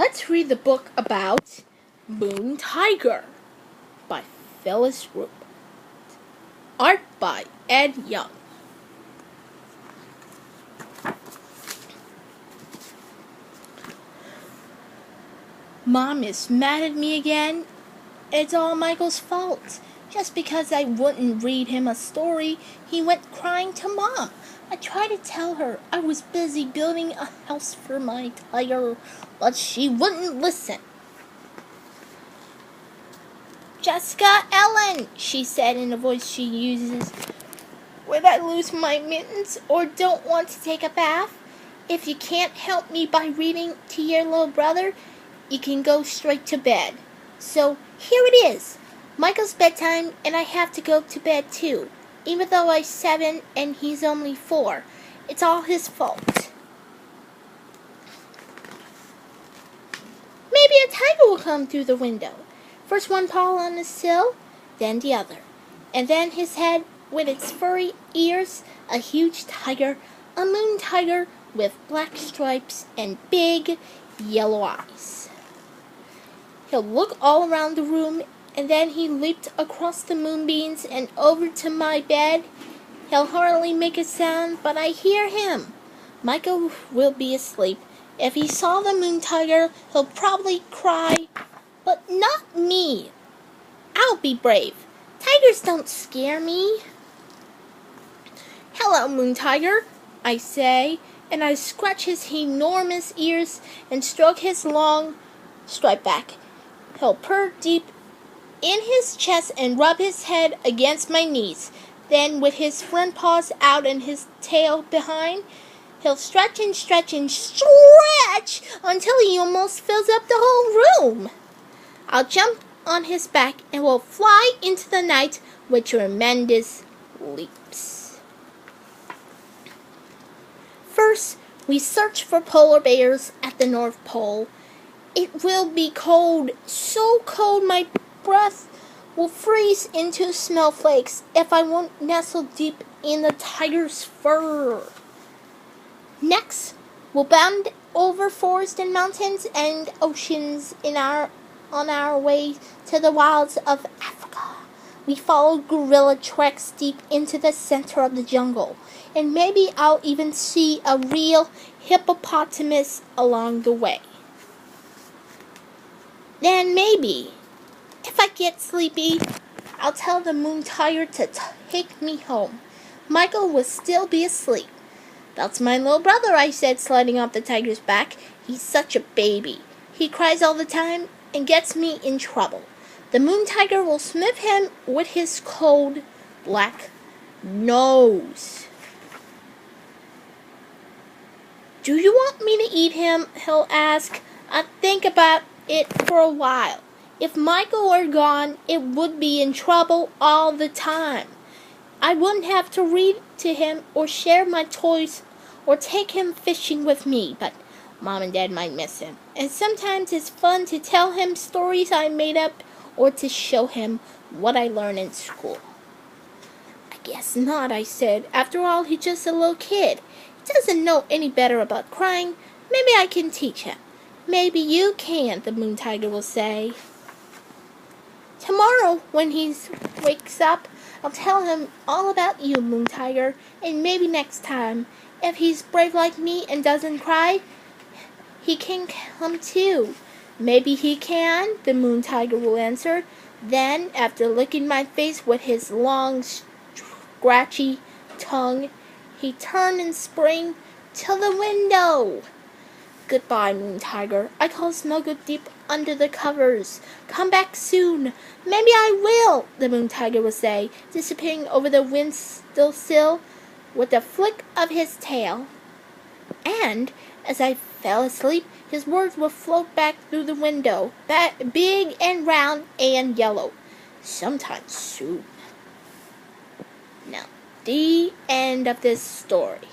Let's read the book about Moon Tiger by Phyllis Roop. Art by Ed Young. Mom is mad at me again. It's all Michael's fault. Just because I wouldn't read him a story, he went crying to Mom. I tried to tell her I was busy building a house for my tiger, but she wouldn't listen. "Jessica Ellen," she said in a voice she uses when I lose my mittens or don't want to take a bath. "If you can't help me by reading to your little brother, you can go straight to bed. So here it is. Michael's bedtime, and I have to go to bed too. Even though I'm 7 and he's only 4. It's all his fault. Maybe a tiger will come through the window. First one paw on the sill, then the other. And then his head with its furry ears, a huge tiger, a moon tiger with black stripes and big yellow eyes. He'll look all around the room, and then he leaped across the moonbeams and over to my bed. He'll hardly make a sound, but I hear him. Michael will be asleep. If he saw the moon tiger, he'll probably cry, but not me. I'll be brave. Tigers don't scare me." "Hello, moon tiger," I say, and I scratch his enormous ears and stroke his long striped back. He'll purr deep in his chest and rub his head against my knees. Then, with his front paws out and his tail behind, he'll stretch and stretch and stretch until he almost fills up the whole room. I'll jump on his back and we'll fly into the night with tremendous leaps. First, we search for polar bears at the North Pole. It will be cold, so cold my breath will freeze into snowflakes if I won't nestle deep in the tiger's fur. Next, we'll bound over forests and mountains and oceans on our way to the wilds of Africa. We follow gorilla tracks deep into the center of the jungle, and maybe I'll even see a real hippopotamus along the way. Then maybe, if I get sleepy, I'll tell the moon tiger to take me home. Michael will still be asleep. "That's my little brother," I said, sliding off the tiger's back. "He's such a baby. He cries all the time and gets me in trouble. The moon tiger will smooth him with his cold, black nose." "Do you want me to eat him?" he'll ask. I think about it for a while. If Michael were gone, it would be in trouble all the time. I wouldn't have to read to him or share my toys or take him fishing with me, but Mom and Dad might miss him. And sometimes it's fun to tell him stories I made up or to show him what I learned in school. "I guess not," I said. "After all, he's just a little kid. He doesn't know any better about crying. Maybe I can teach him." "Maybe you can," the moon tiger will say. "Tomorrow, when he wakes up, I'll tell him all about you, moon tiger, and maybe next time, if he's brave like me and doesn't cry, he can come too." "Maybe he can," the moon tiger will answer. Then, after licking my face with his long, scratchy tongue, he turned and sprang to the window. "Goodbye, moon tiger. I call snuggle deep under the covers. Come back soon." "Maybe I will," the moon tiger will say, disappearing over the windowsill with a flick of his tail. And, as I fell asleep, his words would float back through the window, big and round and yellow. "Sometime soon." Now, the end of this story.